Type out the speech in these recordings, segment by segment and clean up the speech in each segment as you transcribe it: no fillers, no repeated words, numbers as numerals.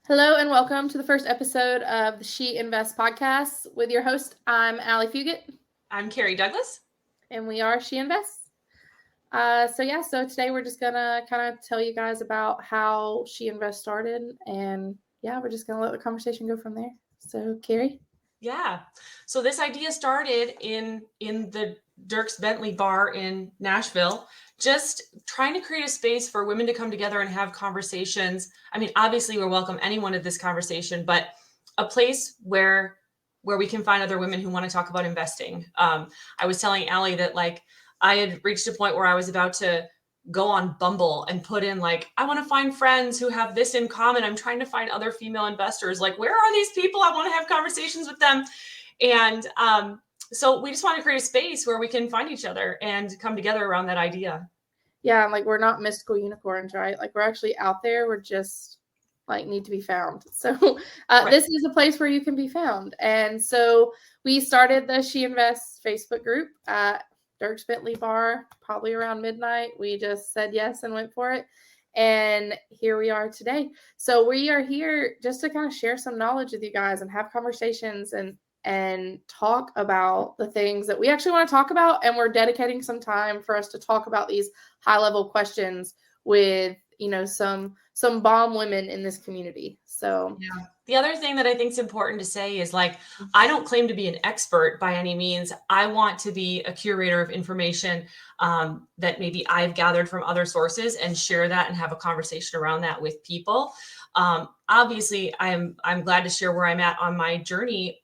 Hello and welcome to the first episode of the She Invest podcast with your host. I'm Allie Fugit. I'm Carrie Douglas. And we are She Invests. So today we're just going to kind of tell you guys about how She Invest started. And we're just going to let the conversation go from there. So, Carrie? Yeah. So this idea started in the Dirk's Bentley bar in Nashville, just trying to create a space for women to come together and have conversations. I mean, obviously we welcome anyone at this conversation, but a place where we can find other women who want to talk about investing. I was telling Allie that I had reached a point where I was about to go on Bumble and put in I want to find friends who have this in common. I'm trying to find other female investors. Where are these people? I want to have conversations with them. And so we just want to create a space where we can find each other and come together around that idea. Yeah, we're not mystical unicorns, right? We're actually out there. We're just need to be found. So Right. This is a place where you can be found. And so we started the She Invests Facebook group at Dirk's Bentley bar, probably around midnight. We just said yes and went for it. And here we are today. So we are here just to kind of share some knowledge with you guys and have conversations and talk about the things that we actually want to talk about. And we're dedicating some time for us to talk about these high level questions with, some bomb women in this community. So yeah. The other thing that I think is important to say is I don't claim to be an expert by any means. I want to be a curator of information that maybe I've gathered from other sources and share that and have a conversation around that with people. Obviously, I'm glad to share where I'm at on my journey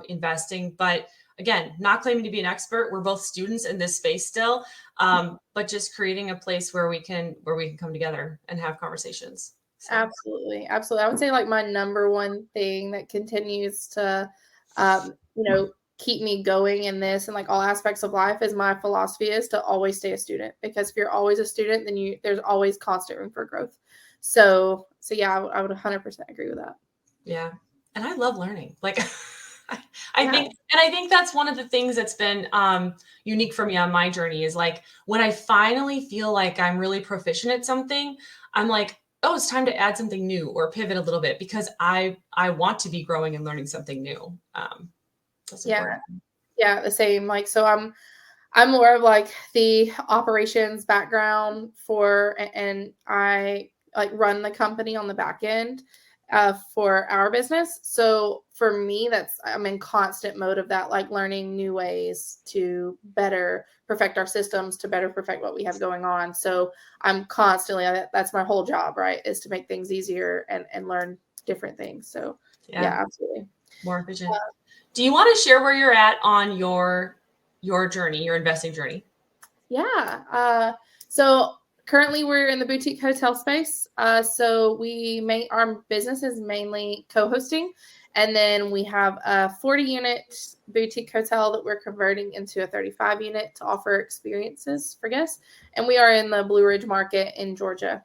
investing, but again, not claiming to be an expert. We're both students in this space still, but just creating a place where we can come together and have conversations. So. Absolutely. I would say my number one thing that continues to, keep me going in this and all aspects of life is my philosophy is to always stay a student, because if you're always a student, then there's always constant room for growth. So yeah, I would 100% agree with that. Yeah. And I love learning. I think that's one of the things that's been unique for me on my journey is when I finally feel like I'm really proficient at something, I'm like, oh, it's time to add something new or pivot a little bit because I want to be growing and learning something new. That's important. Yeah, the same. So I'm more of the operations background and I run the company on the back end for our business. So for me, I'm in constant mode of that, learning new ways to better perfect our systems, to better perfect what we have going on. So I'm constantly, that's my whole job, right, is to make things easier and learn different things. So yeah absolutely. More efficient. Do you want to share where you're at on your journey, your investing journey? Yeah. So currently we're in the boutique hotel space. So our business is mainly co-hosting. And then we have a 40-unit boutique hotel that we're converting into a 35-unit to offer experiences for guests. And we are in the Blue Ridge market in Georgia.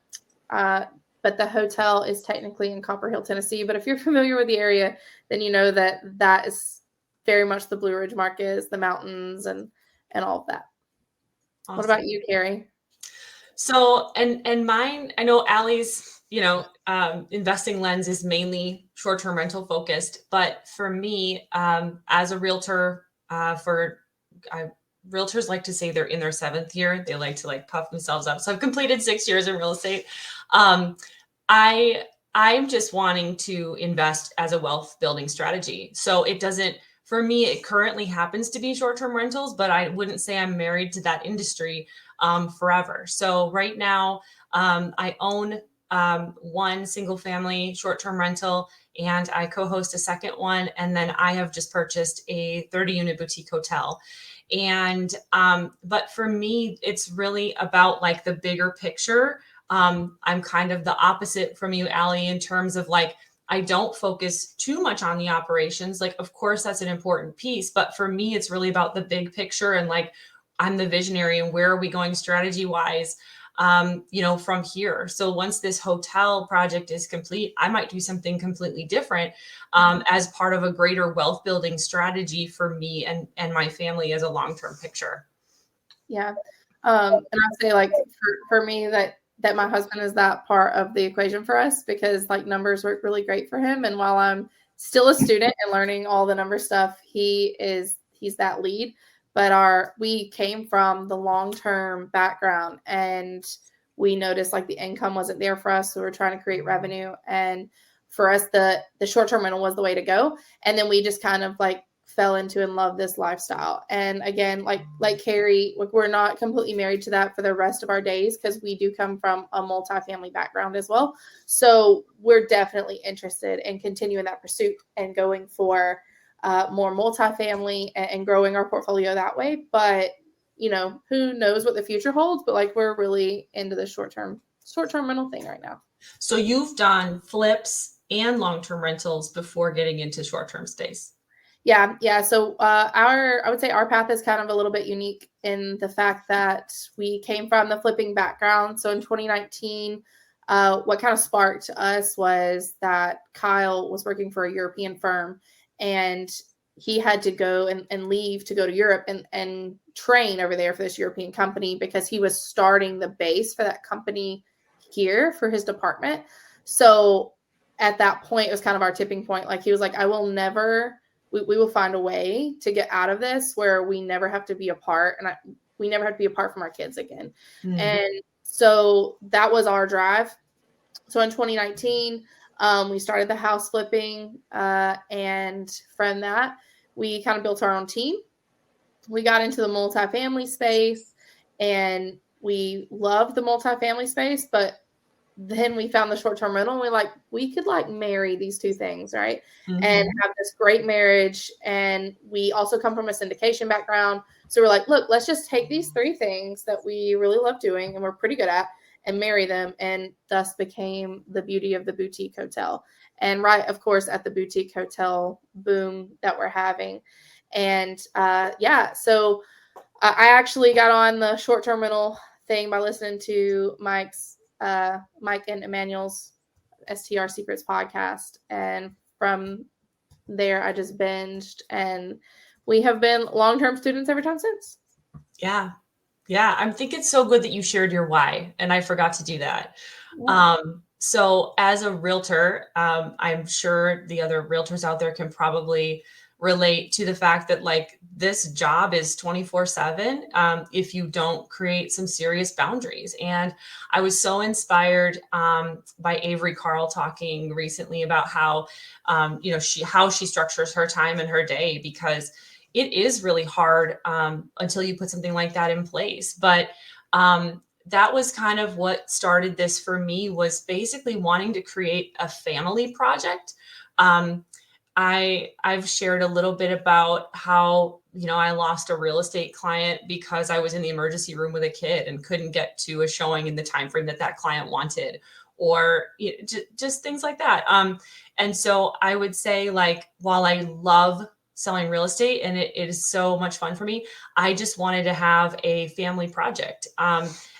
But the hotel is technically in Copper Hill, Tennessee. But if you're familiar with the area, then you know that is very much the Blue Ridge market, is the mountains and all of that. Awesome. What about you, Carrie? So, and mine, I know Allie's, investing lens is mainly short-term rental focused, but for me, as a realtor, realtors like to say they're in their 7th year. They like to puff themselves up. So I've completed 6 years in real estate. I'm just wanting to invest as a wealth building strategy. So for me, it currently happens to be short-term rentals, but I wouldn't say I'm married to that industry forever. So right now, I own one single family short-term rental, and I co-host a second one. And then I have just purchased a 30-unit boutique hotel. And but for me, it's really about the bigger picture. I'm kind of the opposite from you, Allie, in terms of I don't focus too much on the operations. Of course, that's an important piece, but for me, it's really about the big picture and I'm the visionary and where are we going strategy wise, from here. So once this hotel project is complete, I might do something completely different as part of a greater wealth building strategy for me and my family as a long-term picture. Yeah. And I'd say for me, that my husband is that part of the equation for us, because like numbers work really great for him. And while I'm still a student and learning all the number stuff, he's that lead. But we came from the long-term background, and we noticed like the income wasn't there for us. So we were trying to create revenue. And for us, the short-term rental was the way to go. And then we just kind of like fell into and love this lifestyle. And again, like Carrie, we're not completely married to that for the rest of our days, because we do come from a multifamily background as well. So we're definitely interested in continuing that pursuit and going for more multifamily and growing our portfolio that way. But who knows what the future holds, but like we're really into the short-term rental thing right now. So you've done flips and long-term rentals before getting into short-term stays. Yeah. So I would say our path is kind of a little bit unique in the fact that we came from the flipping background. So in 2019, what kind of sparked us was that Kyle was working for a European firm, and he had to go and leave to go to Europe and train over there for this European company, because he was starting the base for that company here for his department. So at that point, it was kind of our tipping point. Like he was like, we will find a way to get out of this where we never have to be apart, and we never have to be apart from our kids again. Mm-hmm. And so that was our drive. So in 2019, we started the house flipping, and from that, we kind of built our own team. We got into the multifamily space, and we loved the multifamily space, but then we found the short-term rental, and we could marry these two things, right? Mm-hmm. And have this great marriage. And we also come from a syndication background. So we're like, look, let's just take these three things that we really love doing and we're pretty good at and marry them. And thus became the beauty of the boutique hotel. And right, of course, at the boutique hotel boom that we're having. And so I actually got on the short-term rental thing by listening to Mike and Emmanuel's STR Secrets podcast. And from there, I just binged, and we have been long-term students every time since. Yeah. I think it's so good that you shared your why, and I forgot to do that. Yeah. So as a realtor, I'm sure the other realtors out there can probably relate to the fact that this job is 24/7 if you don't create some serious boundaries. And I was so inspired by Avery Carl talking recently about how she structures her time and her day, because it is really hard until you put something like that in place. But that was kind of what started this for me, was basically wanting to create a family project. I've shared a little bit about how, I lost a real estate client because I was in the emergency room with a kid and couldn't get to a showing in the time frame that client wanted, or just things like that. And so I would say, while I love selling real estate and it is so much fun for me, I just wanted to have a family project.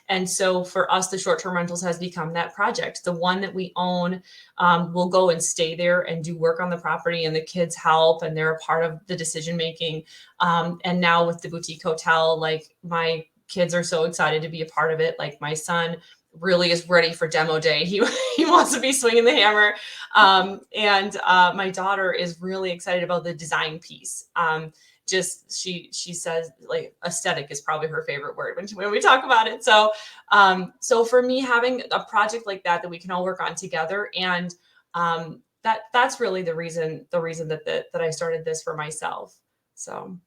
And so for us, the short-term rentals has become that project. The one that we own, we'll go and stay there and do work on the property, and the kids help and they're a part of the decision-making. And now with the boutique hotel, my kids are so excited to be a part of it. My son really is ready for demo day. He wants to be swinging the hammer. And my daughter is really excited about the design piece. She says aesthetic is probably her favorite word when we talk about it. So for me, having a project like that we can all work on together, and that's really the reason that I started this for myself. So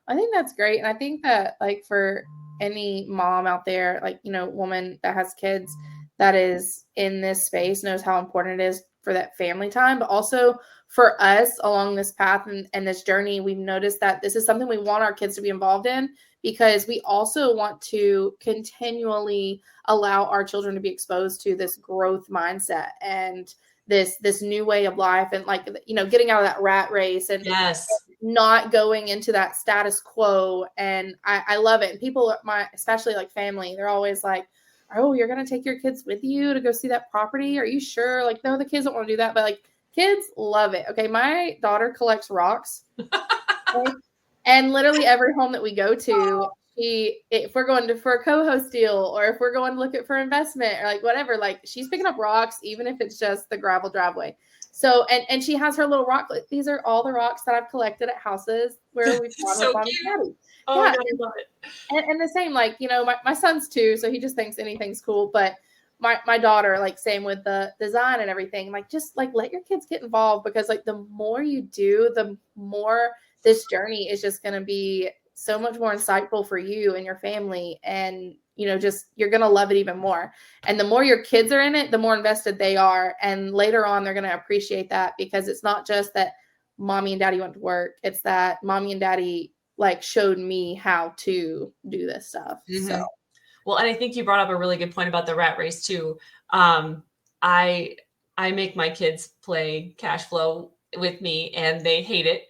I think that's great. And I think that for any mom out there, woman that has kids that is in this space, knows how important it is for that family time. But also for us along this path and this journey, we've noticed that this is something we want our kids to be involved in, because we also want to continually allow our children to be exposed to this growth mindset and this new way of life, and getting out of that rat race and yes, not going into that status quo. And I love it. And people, especially family, they're always like, oh, you're going to take your kids with you to go see that property? Are you sure? No, the kids don't want to do that. But kids love it. Okay. My daughter collects rocks. And literally every home that we go to, if we're going for a co-host deal, or if we're going to look at for investment, or like whatever, like she's picking up rocks, even if it's just the gravel driveway. So, and she has her little rock. These are all the rocks that I've collected at houses where we've gone with So mom cute. and daddy. Oh Yeah. my God, I love it. And the same, like, you know, my son's 2, so he just thinks anything's cool. But my daughter, like, same with the design and everything. Like, just like let your kids get involved, because like the more you do, the more this journey is just going to be so much more insightful for you and your family. And, you know, just you're going to love it even more. And the more your kids are in it, the more invested they are. And later on, they're going to appreciate that, because it's not just that mommy and daddy went to work. It's that mommy and daddy like showed me how to do this stuff. Mm-hmm. So, well, and I think you brought up a really good point about the rat race too. I make my kids play cash flow with me, and they hate it.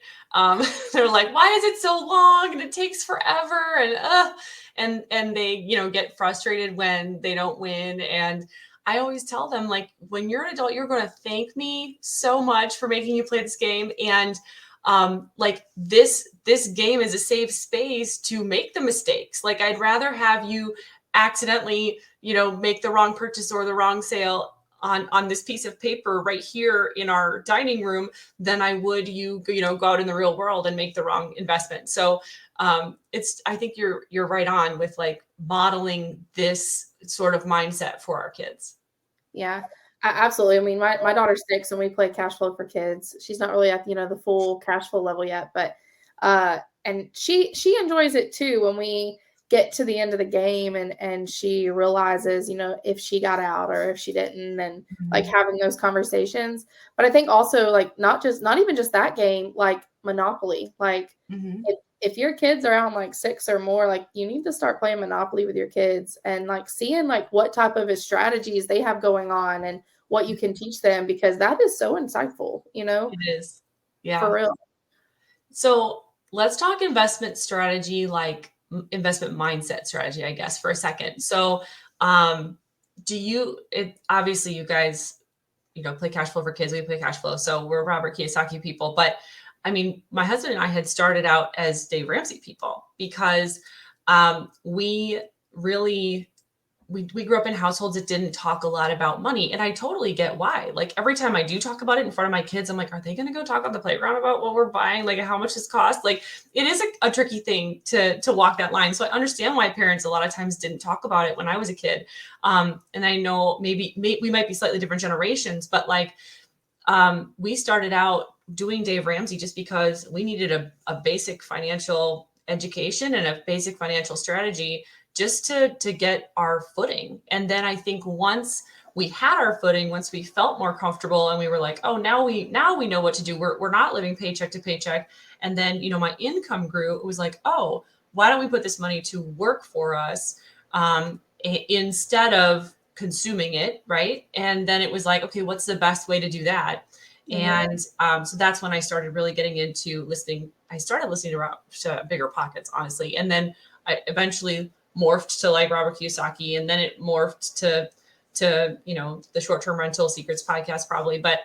They're like, why is it so long and it takes forever? And they, you know, get frustrated when they don't win. And I always tell them, like, when you're an adult, you're going to thank me so much for making you play this game. And like this game is a safe space to make the mistakes. Like, I'd rather have you accidentally, you know, make the wrong purchase or the wrong sale on this piece of paper right here in our dining room than I would you know, go out in the real world and make the wrong investment. So I think you're right on with like modeling this sort of mindset for our kids. Yeah, absolutely. I mean, my daughter's 6 and we play cash flow for kids. She's not really at, you know, the full cash flow level yet, but and she enjoys it too when we get to the end of the game, and she realizes, you know, if she got out or if she didn't, and like having those conversations. But I think also, like, not even just that game, like Monopoly. Like, if your kids are around like 6 or more, like, you need to start playing Monopoly with your kids, and like seeing like what type of strategies they have going on and what you can teach them, because that is so insightful, you know? It is. Yeah. For real. So let's talk investment strategy, like investment mindset strategy, I guess, for a second. So obviously you guys, you know, play cash flow for kids, we play cash flow. So we're Robert Kiyosaki people. But I mean, my husband and I had started out as Dave Ramsey people, because we grew up in households that didn't talk a lot about money. And I totally get why. Like, every time I do talk about it in front of my kids, I'm like, are they going to go talk on the playground about what we're buying? Like, how much this costs? Like, it is a tricky thing to walk that line. So I understand why parents a lot of times didn't talk about it when I was a kid. And I know maybe we might be slightly different generations, but like, we started out doing Dave Ramsey just because we needed a basic financial education and a basic financial strategy just to get our footing. And then I think once we had our footing, once we felt more comfortable and we were like, oh, now we know what to do. We're not living paycheck to paycheck. And then, you know, my income grew. It was like, oh, why don't we put this money to work for us instead of consuming it, right? And then it was like, okay, what's the best way to do that? And so that's when I started really getting into listening. I started listening to Bigger Pockets, honestly. And then I eventually morphed to like Robert Kiyosaki, and then it morphed to you know, the Short-Term Rental Secrets podcast probably. But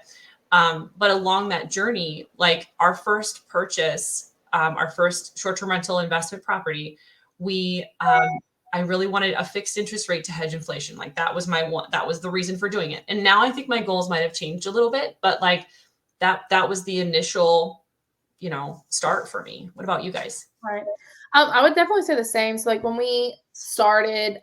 along that journey, like our first purchase, our first short-term rental investment property, I really wanted a fixed interest rate to hedge inflation. Like, that was that was the reason for doing it. And now I think my goals might have changed a little bit, but like that was the initial, you know, start for me. What about you guys? Right. I would definitely say the same. So like when we started,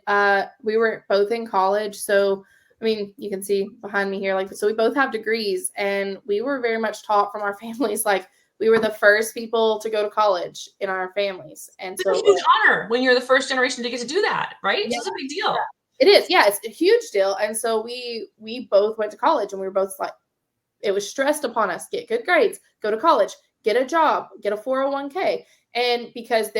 we were both in college. So, I mean, you can see behind me here, like, so we both have degrees, and we were very much taught from our families, like, we were the first people to go to college in our families. And so it's a huge honor when you're the first generation to get to do that, right? Yeah, it's a big deal. It is. Yeah, it's a huge deal. And so we both went to college, and we were both like, it was stressed upon us, get good grades, go to college, get a job, get a 401k. And because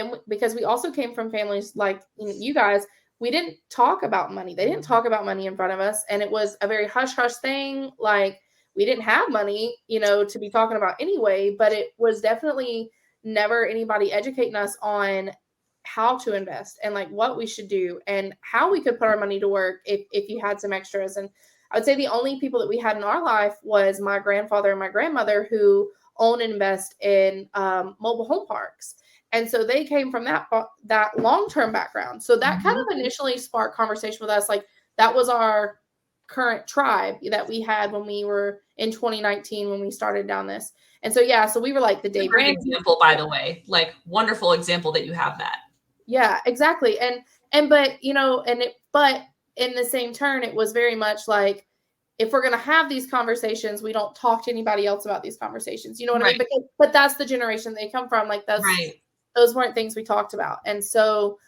we also came from families like, you know, you guys, we didn't talk about money. They didn't talk about money in front of us. And it was a very hush hush thing. Like, we didn't have money, you know, to be talking about anyway, but it was definitely never anybody educating us on how to invest and like what we should do and how we could put our money to work if you had some extras. And I would say the only people that we had in our life was my grandfather and my grandmother, who own and invest in mobile home parks. And so they came from that long-term background. So that kind of initially sparked conversation with us. Like that was our current tribe that we had when we were in 2019 when we started down this. And so yeah, so we were like the Dave Great Ramsey example, by the way. Like wonderful example that you have that. Yeah, exactly. And but you know, but in the same turn, it was very much like if we're gonna have these conversations, we don't talk to anybody else about these conversations. You know what I mean? But that's the generation they come from. Like those weren't things we talked about. And so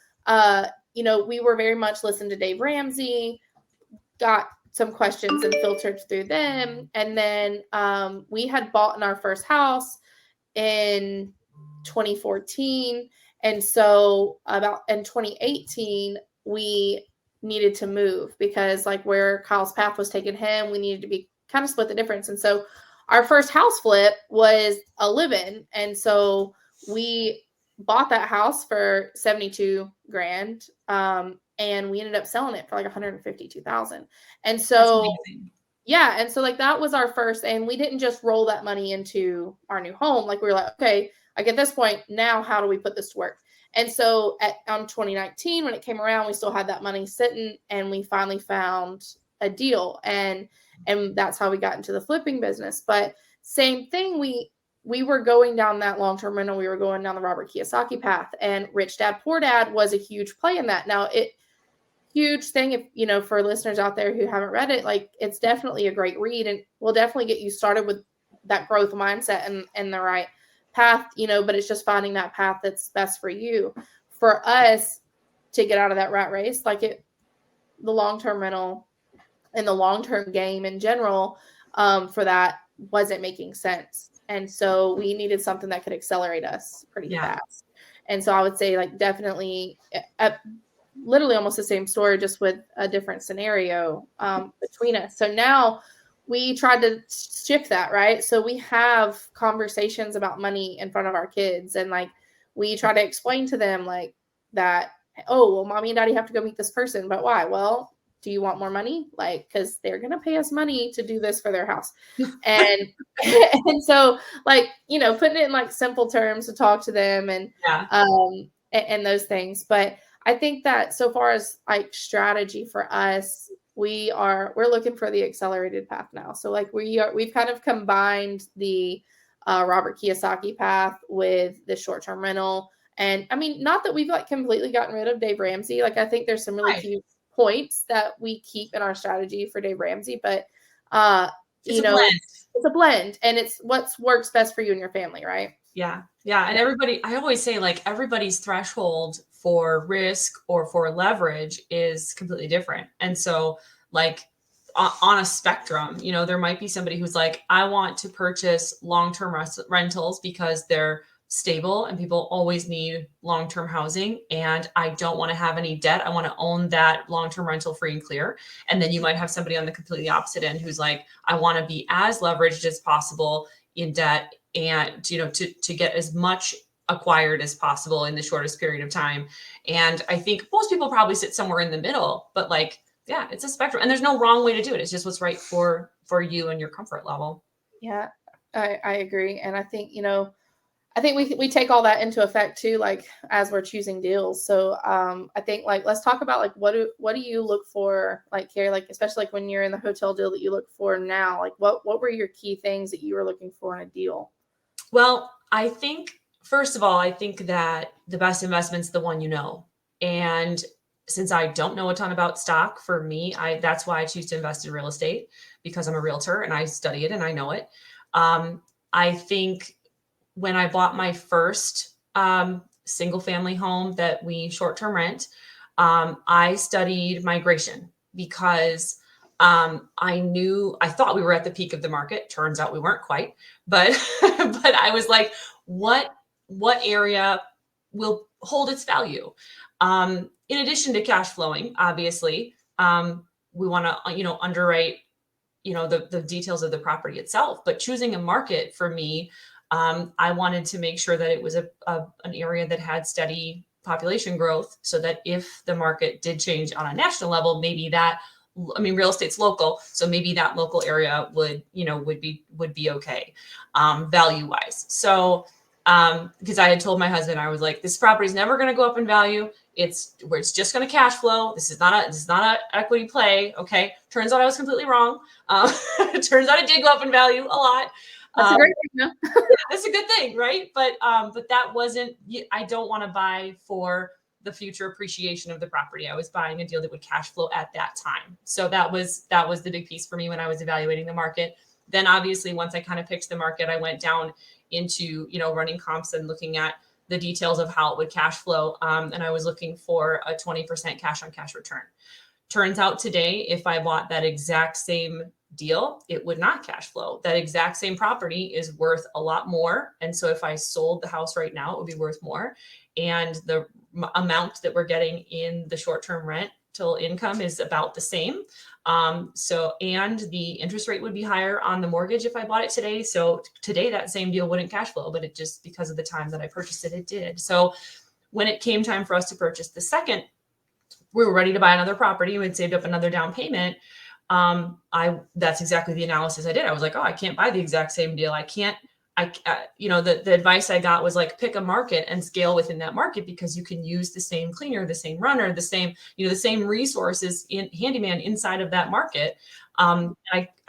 you know, we were very much listened to Dave Ramsey, got some questions and filtered through them. And then we had bought in our first house in 2014. And so about in 2018, we needed to move because like where Kyle's path was taking him, we needed to be kind of split the difference. And so our first house flip was a live-in. And so we bought that house for 72 grand. And we ended up selling it for like 152,000. And so yeah. And so like that was our first, and we didn't just roll that money into our new home. Like we were like, okay, like at this point now, how do we put this to work? And so on 2019, when it came around, we still had that money sitting, and we finally found a deal. And that's how we got into the flipping business. But same thing, we were going down that long-term rental. We were going down the Robert Kiyosaki path, and Rich Dad Poor Dad was a huge play in that. Now huge thing, if you know, for listeners out there who haven't read it, like it's definitely a great read, and will definitely get you started with that growth mindset and the right path, you know, but it's just finding that path that's best for you. For us to get out of that rat race, like the long-term rental and the long-term game in general, for that wasn't making sense. And so we needed something that could accelerate us pretty fast. And so I would say like definitely literally almost the same story, just with a different scenario between us. So now we tried to shift that, right? So we have conversations about money in front of our kids, and like we try to explain to them like that, oh, well, mommy and daddy have to go meet this person, but why? Well, do you want more money? Like, because they're going to pay us money to do this for their house. And and so like, you know, putting it in like simple terms to talk to them and those things. But I think that so far as like strategy for us, we're looking for the accelerated path now. So like we've kind of combined the Robert Kiyosaki path with the short-term rental. And I mean, not that we've like completely gotten rid of Dave Ramsey. Like I think there's some really cute points that we keep in our strategy for Dave Ramsey, but it's a blend, and it's what works best for you and your family, right? Yeah. And I always say like everybody's threshold for risk or for leverage is completely different. And so like on a spectrum, you know, there might be somebody who's like, I want to purchase long-term rentals because they're stable and people always need long-term housing, and I don't want to have any debt. I want to own that long-term rental free and clear. And then you might have somebody on the completely opposite end who's like, I want to be as leveraged as possible in debt, and you know, to get as much acquired as possible in the shortest period of time. And I think most people probably sit somewhere in the middle, but like, yeah, it's a spectrum, and there's no wrong way to do it. It's just what's right for you and your comfort level. Yeah, I agree. And I think, you know, I think we take all that into effect too, like as we're choosing deals. So I think like let's talk about like what do you look for, like Carrie, like especially like when you're in the hotel deal that you look for now, like what were your key things that you were looking for in a deal? Well, I think first of all, I think that the best investment's the one you know. And since I don't know a ton about stock, for me, that's why I choose to invest in real estate, because I'm a realtor and I study it and I know it. I think when I bought my first single family home that we short-term rent, I studied migration because I thought we were at the peak of the market. Turns out we weren't quite, but but I was like, what area will hold its value? In addition to cash flowing, obviously, we want to, you know, underwrite, you know, the details of the property itself. But choosing a market for me, I wanted to make sure that it was an area that had steady population growth, so that if the market did change on a national level, maybe that, I mean, real estate's local, so maybe that local area would be okay, value wise. So Because I had told my husband, I was like, this property is never going to go up in value. It's just going to cash flow. This is not a equity play. Okay. Turns out I was completely wrong. It turns out it did go up in value a lot. That's a great thing, no? Yeah, that's a good thing, right? But that wasn't. I don't want to buy for the future appreciation of the property. I was buying a deal that would cash flow at that time. So that was the big piece for me when I was evaluating the market. Then obviously, once I kind of picked the market, I went down into, running comps and looking at the details of how it would cash flow. And I was looking for a 20% cash on cash return. Turns out today, if I bought that exact same deal, it would not cash flow. That exact same property is worth a lot more. And so if I sold the house right now, it would be worth more. And the amount that we're getting in the short-term rental income is about the same. And the interest rate would be higher on the mortgage if I bought it today. So today that same deal wouldn't cash flow, but it just, because of the time that I purchased it, it did. So when it came time for us to purchase the second, we were ready to buy another property. We'd saved up another down payment. That's exactly the analysis I did. I was like, oh, I can't buy the exact same deal. The advice I got was like, pick a market and scale within that market, because you can use the same cleaner, the same runner, the same resources in handyman inside of that market. I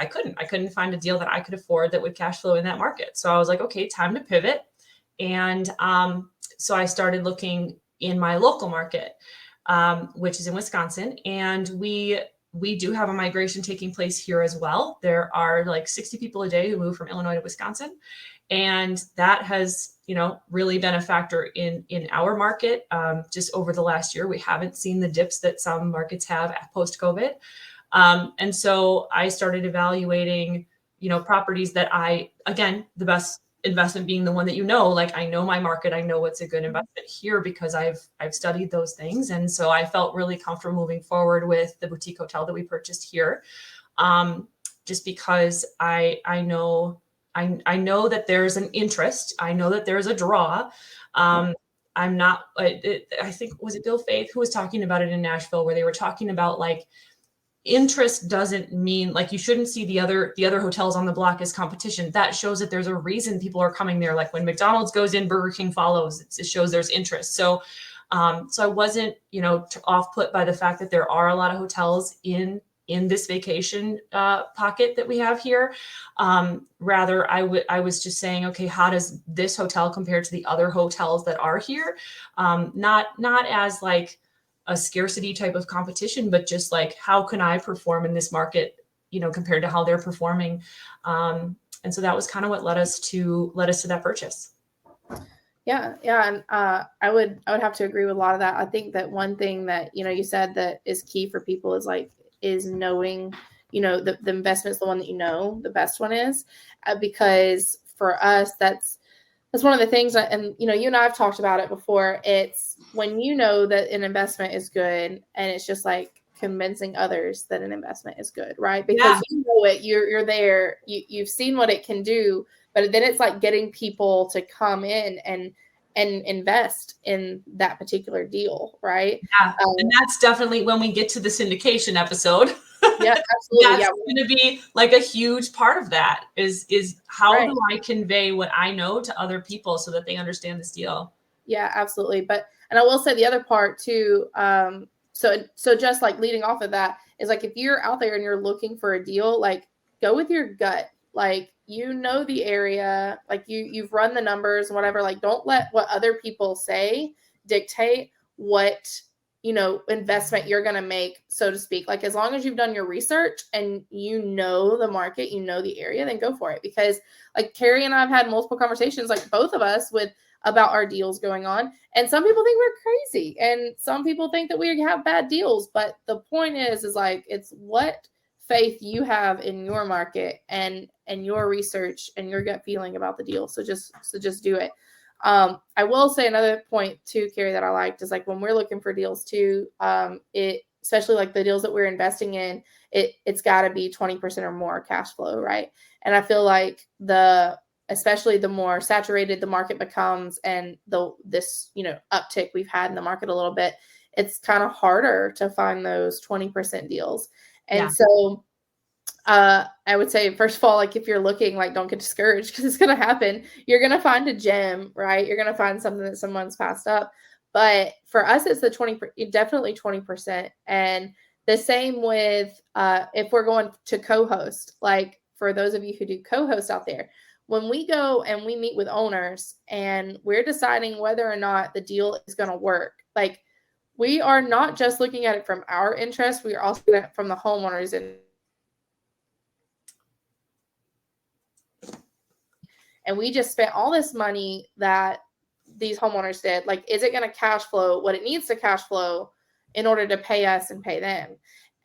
couldn't find a deal that I could afford that would cash flow in that market. So I was like, okay, time to pivot. And, so I started looking in my local market, which is in Wisconsin. And we do have a migration taking place here as well. There are like 60 people a day who move from Illinois to Wisconsin. And that has, really been a factor in our market. Just over the last year, we haven't seen the dips that some markets have post-COVID. And so I started evaluating, properties that the best investment being the one that, like, I know my market, I know what's a good investment here because I've studied those things. And so I felt really comfortable moving forward with the boutique hotel that we purchased here. Just because I know that there's an interest. I know that there's a draw. I think, was it Bill Faith who was talking about it in Nashville, where they were talking about like, interest doesn't mean like you shouldn't see the other hotels on the block as competition. That shows that there's a reason people are coming there. Like when McDonald's goes in, Burger King follows. It shows there's interest. So I wasn't, off put by the fact that there are a lot of hotels in this vacation pocket that we have here. Rather, I was just saying, okay, how does this hotel compare to the other hotels that are here? Not as like a scarcity type of competition, but just like, how can I perform in this market, compared to how they're performing. And so that was kind of what led us to that purchase. Yeah. And I would have to agree with a lot of that. I think that one thing that, you said that is key for people is knowing, the investment's the one that the best one is, because for us, that's one of the things. And, you and I have talked about it before. It's when that an investment is good, and it's just like convincing others that an investment is good, right? Because you're there, you've seen what it can do, but then it's like getting people to come in and invest in that particular deal, right? Yeah, and that's definitely when we get to the syndication episode. Yeah, absolutely. That's going to be like a huge part of that is how do I convey what I know to other people so that they understand this deal? Yeah, absolutely. And I will say the other part too. So just like leading off of that is like, if you're out there and you're looking for a deal, like go with your gut. Like, the area, like you've run the numbers and whatever, like don't let what other people say dictate what, investment you're going to make, so to speak. Like, as long as you've done your research and the market, the area, then go for it. Because like Carrie and I have had multiple conversations, like both of us, about our deals going on. And some people think we're crazy, and some people think that we have bad deals. But the point is like, it's what faith you have in your market and your research and your gut feeling about the deal. So just do it. I will say another point too, Carrie, that I liked is like when we're looking for deals too, especially like the deals that we're investing in, it's got to be 20% or more cash flow, right? And I feel like especially the more saturated the market becomes, and this uptick we've had in the market a little bit, it's kind of harder to find those 20% deals. And so I would say, first of all, like if you're looking, like don't get discouraged because it's going to happen. You're going to find a gem, right? You're going to find something that someone's passed up. But for us, it's the definitely 20%. And the same with if we're going to co-host, like for those of you who do co-host out there, when we go and we meet with owners and we're deciding whether or not the deal is going to work, like we are not just looking at it from our interest, we are also looking at it from the homeowners. And we just spent all this money that these homeowners did. Like, is it going to cash flow what it needs to cash flow in order to pay us and pay them?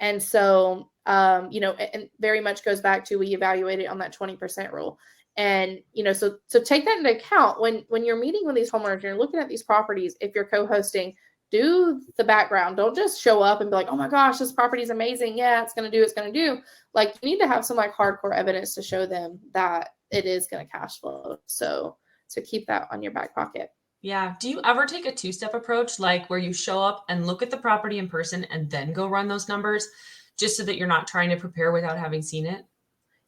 And so, and very much goes back to we evaluate it on that 20% rule. And, so take that into account when you're meeting with these homeowners, you're looking at these properties. If you're co-hosting, do the background. Don't just show up and be like, oh my gosh, this property is amazing. Yeah, it's going to do. Like, you need to have some like hardcore evidence to show them that it is going to cash flow. So keep that on your back pocket. Yeah. Do you ever take a two-step approach, like where you show up and look at the property in person and then go run those numbers, just so that you're not trying to prepare without having seen it?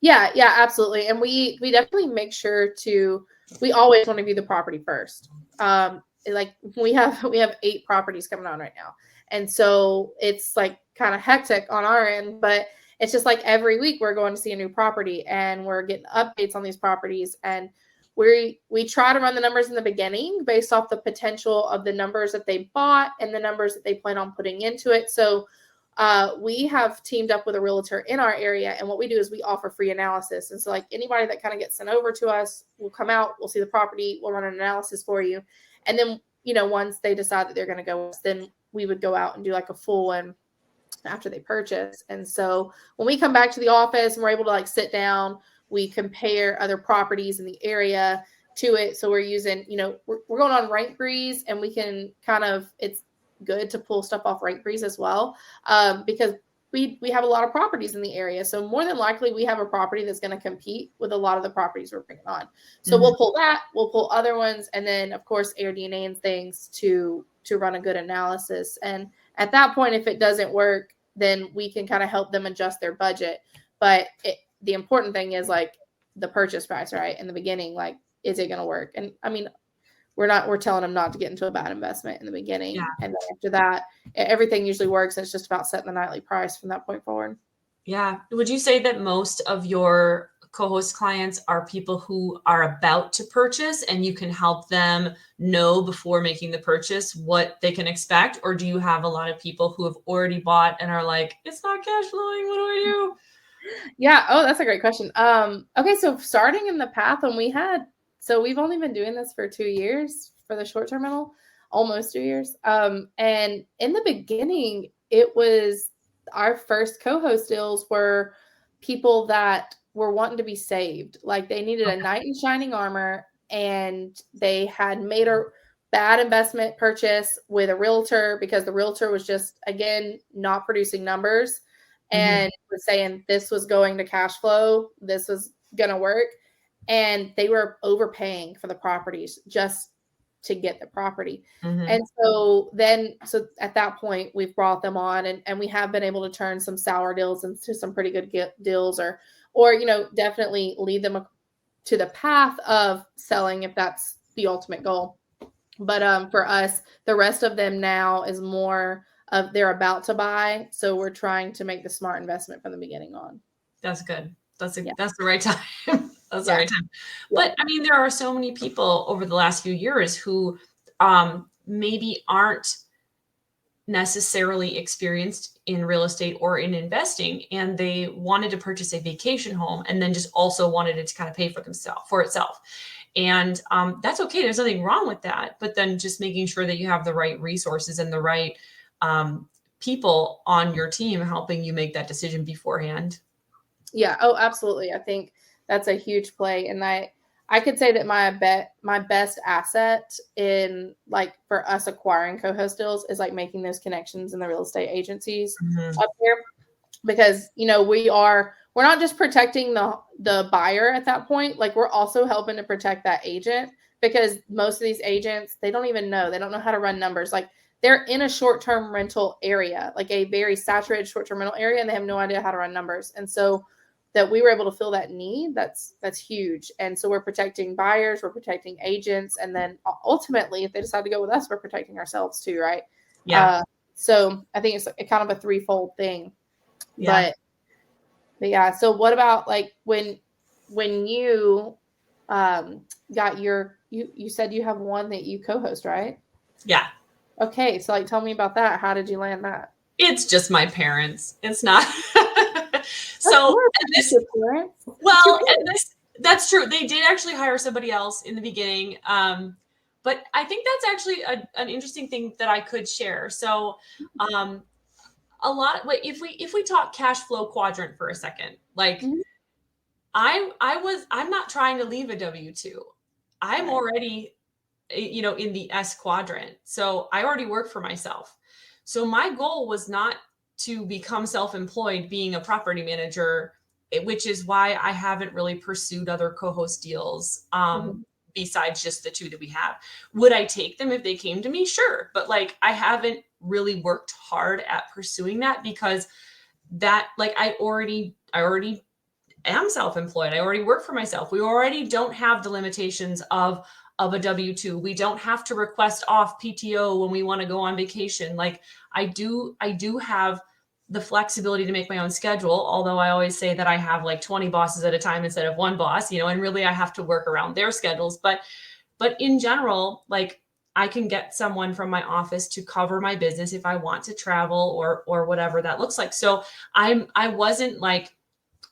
Yeah, absolutely. And we definitely make sure we always want to view the property first. Like we have 8 properties coming on right now. And so it's like kind of hectic on our end, but it's just like every week we're going to see a new property and we're getting updates on these properties. And we try to run the numbers in the beginning based off the potential of the numbers that they bought and the numbers that they plan on putting into it. So we have teamed up with a realtor in our area, and what we do is we offer free analysis. And so like anybody that kind of gets sent over to us, we'll come out, we'll see the property, we'll run an analysis for you. And then, once they decide that they're going to go, then we would go out and do like a full one after they purchase. And so when we come back to the office and we're able to like sit down, we compare other properties in the area to it. So we're using, we're going on Rank Breeze, and we can it's good to pull stuff off Rank Breeze as well, because we have a lot of properties in the area. So more than likely we have a property that's going to compete with a lot of the properties we're bringing on. So we'll pull that, we'll pull other ones, and then of course AirDNA and things to run a good analysis. And at that point, if it doesn't work, then we can kind of help them adjust their budget. But the important thing is like the purchase price, right? In the beginning, like, is it going to work? And I mean, we're telling them not to get into a bad investment in the beginning. Yeah. And then after that, everything usually works. And it's just about setting the nightly price from that point forward. Yeah. Would you say that most of your co-host clients are people who are about to purchase and you can help them know before making the purchase what they can expect? Or do you have a lot of people who have already bought and are like, it's not cash flowing, what do I do? Yeah. Oh, that's a great question. Okay. So starting in the path when we've only been doing this for 2 years for the short-term rental, almost 2 years. And in the beginning, it was our first co-host deals were people that were wanting to be saved. Like they needed a knight in shining armor, and they had made a bad investment purchase with a realtor because the realtor was just, again, not producing numbers and was saying this was going to cash flow, this was going to work. And they were overpaying for the properties just to get the property. And so at that point, we've brought them on and we have been able to turn some sour deals into some pretty good deals or definitely lead them to the path of selling if that's the ultimate goal. But for us, the rest of them now is more of they're about to buy. So we're trying to make the smart investment from the beginning on. That's good. That's the right time. That's the right time. But I mean, there are so many people over the last few years who maybe aren't necessarily experienced in real estate or in investing, and they wanted to purchase a vacation home and then just also wanted it to kind of pay for itself. And that's okay. There's nothing wrong with that. But then just making sure that you have the right resources and the right people on your team helping you make that decision beforehand. Yeah. Oh, absolutely. I think that's a huge play. And I could say that my best asset in like for us acquiring co-host deals is like making those connections in the real estate agencies up here, because we're not just protecting the buyer at that point. Like we're also helping to protect that agent, because most of these agents, they don't know how to run numbers. Like they're in a short-term rental area, like a very saturated short-term rental area, and they have no idea how to run numbers. And so that we were able to fill that need, that's huge. And so we're protecting buyers, we're protecting agents, and then ultimately, if they decide to go with us, we're protecting ourselves too, right? Yeah. So I think it's a kind of a threefold thing. Yeah. But yeah. So what about like when you got your you said you have one that you co-host, right? Yeah. Okay, so like tell me about that. How did you land that? It's just my parents. It's not. So, and this, well, and this, that's true. They did actually hire somebody else in the beginning. But I think that's actually an interesting thing that I could share. So, a lot, if we talk cash flow quadrant for a second, like Mhm. I'm not trying to leave a W-2. I'm Right. already, in the S quadrant. So I already work for myself. So my goal was not to become self-employed being a property manager, which is why I haven't really pursued other co-host deals Mhm. besides just the two that we have. Would I take them if they came to me? Sure. But like I haven't really worked hard at pursuing that because that like I already am self-employed. I already work for myself. We already don't have the limitations of a W-2. We don't have to request off PTO when we want to go on vacation. Like I do have the flexibility to make my own schedule, although I always say that I have like 20 bosses at a time instead of one boss, and really I have to work around their schedules. But in general, like I can get someone from my office to cover my business if I want to travel or whatever that looks like. So I wasn't like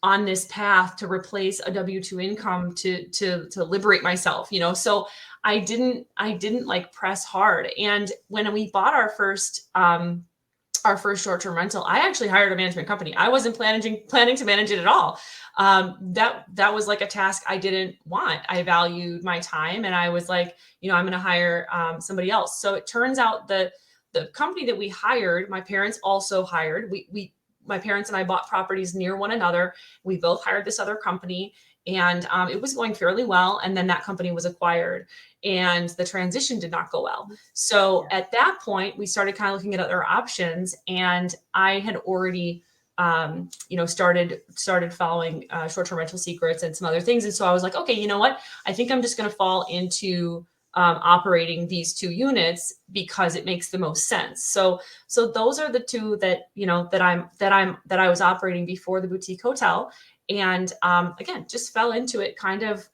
on this path to replace a W-2 income to liberate myself, so I didn't like press hard. And when we bought our first short-term rental, I actually hired a management company. I wasn't planning to manage it at all. That was like a task I didn't want. I valued my time, and I was like, I'm going to hire somebody else. So it turns out the company that we hired, my parents also hired. My parents and I bought properties near one another. We both hired this other company, and it was going fairly well. And then that company was acquired, and the transition did not go well. So at that point, we started kind of looking at other options, and I had already, started following short-term rental secrets and some other things. And so I was like, okay, you know what? I think I'm just going to fall into operating these two units because it makes the most sense. So those are the two that I was operating before the boutique hotel, and again, just fell into it kind of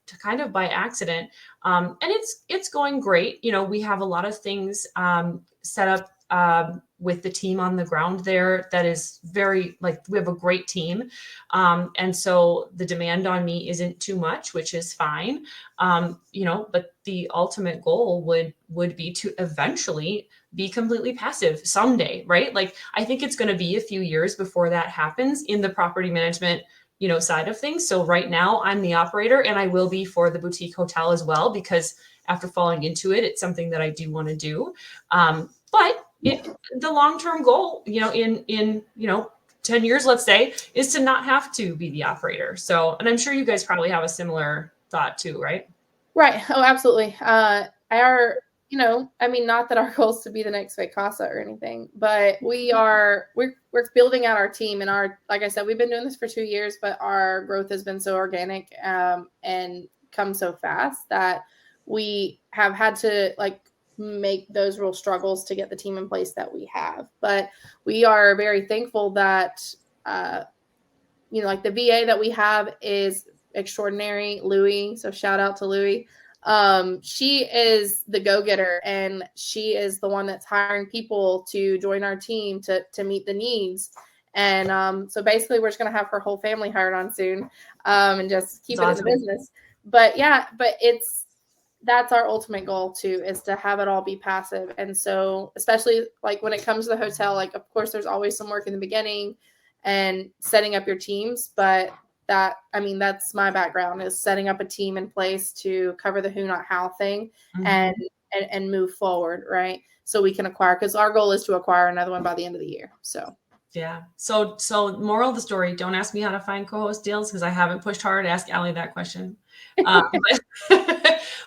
by accident. And it's going great. We have a lot of things set up with the team on the ground there that is very, like, we have a great team. And so the demand on me isn't too much, which is fine. But the ultimate goal would be to eventually be completely passive someday, right? Like, I think it's going to be a few years before that happens in the property management side of things. So right now I'm the operator, and I will be for the boutique hotel as well, because after falling into it, it's something that I do want to do. But the long-term goal, in 10 years, let's say, is to not have to be the operator. So, and I'm sure you guys probably have a similar thought too, right? Right. Oh, absolutely. Not that our goal is to be the next Vacasa or anything, but we're building out our team, and like I said, we've been doing this for 2 years, but our growth has been so organic and come so fast that we have had to make those real struggles to get the team in place that we have. But we are very thankful that the VA that we have is extraordinary, Louie. So shout out to Louie. She is the go-getter, and she is the one that's hiring people to join our team to meet the needs. And so basically we're just going to have her whole family hired on soon and just keep it in the business. But yeah, that's our ultimate goal too, is to have it all be passive. And so especially like when it comes to the hotel, like of course there's always some work in the beginning and setting up your teams, but that's my background, is setting up a team in place to cover the who not how thing. Mm-hmm. and move forward, right? So we can acquire, because our goal is to acquire another one by the end of the year. So yeah. So moral of the story, don't ask me how to find co-host deals, because I haven't pushed hard. Ask Allie that question.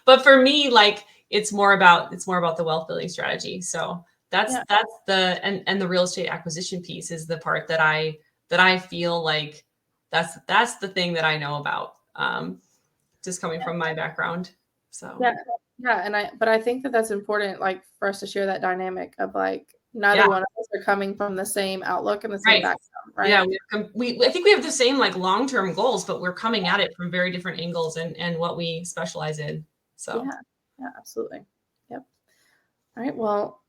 But for me, like, it's more about the wealth building strategy. So that's the real estate acquisition piece is the part that I feel like That's the thing that I know about, just coming from my background. So yeah, but I think that that's important, like for us to share that dynamic of like neither yeah, one of us are coming from the same outlook and the same right. background, right? Yeah, I think we have the same like long-term goals, but we're coming at it from very different angles and what we specialize in. So Yeah, absolutely. Yep. All right. Well,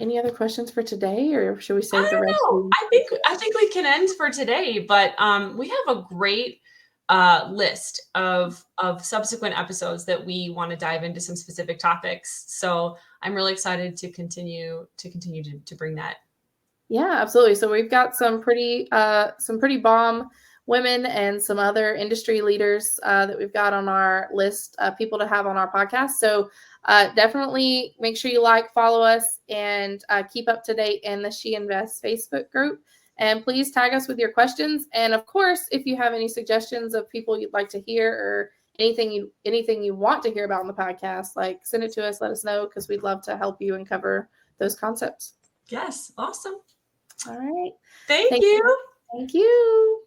any other questions for today, or should we I save the don't rest? know. I think we can end for today, but we have a great list of subsequent episodes that we want to dive into some specific topics. So I'm really excited to continue to bring that. Yeah, absolutely. So we've got some pretty bomb women and some other industry leaders that we've got on our list, people to have on our podcast. So definitely make sure you like, follow us, and keep up to date in the She Invests Facebook group. And please tag us with your questions. And of course, if you have any suggestions of people you'd like to hear or anything you want to hear about on the podcast, like send it to us, let us know, because we'd love to help you and cover those concepts. Yes, awesome. All right. Thank you. Thank you.